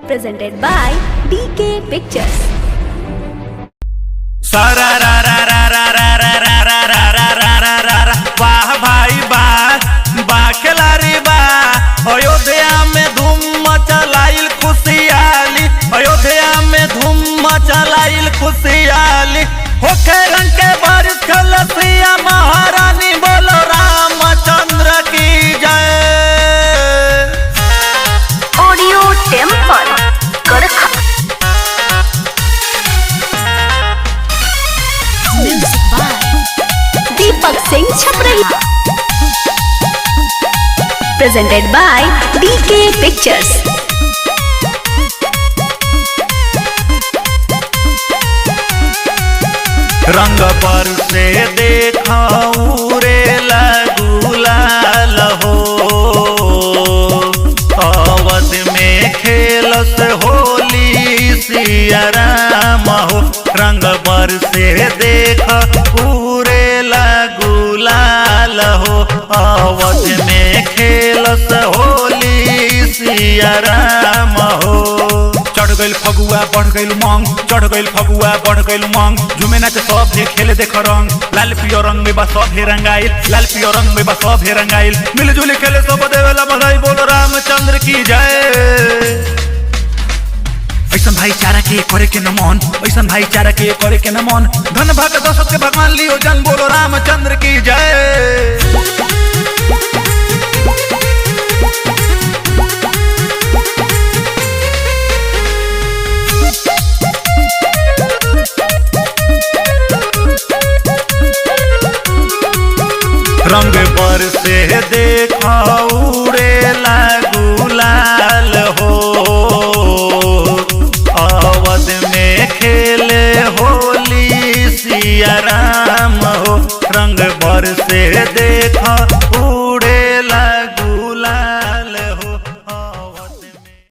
presented by DK Pictures. सारा रा रा रा रा रा रा रा रा रा रा रा रा रा रा वाह भाई वाह खिलाड़ी वाह। अयोध्या में धूम मचलाइल खुशियाली, अयोध्या में धूम मचलाइल खुशियाली। होके रंग के बारिश खलसिया महारानी बोलो रामचंद्र की जय। Audio Temple Karkha. Music by Deepak Singh Chaprahi. Presented by DK Pictures. रंग पर से देखाऊं रे गुलाल हो, अवध में खेलस होली सिया राम हो। रंग पर से देखाऊं रे गुलाल हो, अवध में खेलस होली सिया राम हो। चढ़ गइल फगुआ बढ़ गइल मांग, चढ़ गइल फगुआ बढ़ गइल मांग। झूमे नाच सब हे खेले देख रंग, लाल पियो रंग में बा सब हे रंगाइल, लाल पियो रंग में बा सब हे रंगाइल। मिलजुल खेले सब देवेला बधाई बोलो रामचंद्र की जय। ऐसन भाईचारा के करे के न मन, ऐसन भाईचारा के करे के न मन। धन भाग दशरथ के भगवान लियो जन बोलो रामचंद्र की जय। रंग पर से देखाऊं रे गुलाल हो, अवध में खेले होली सिया राम हो। रंग पर से देखाऊं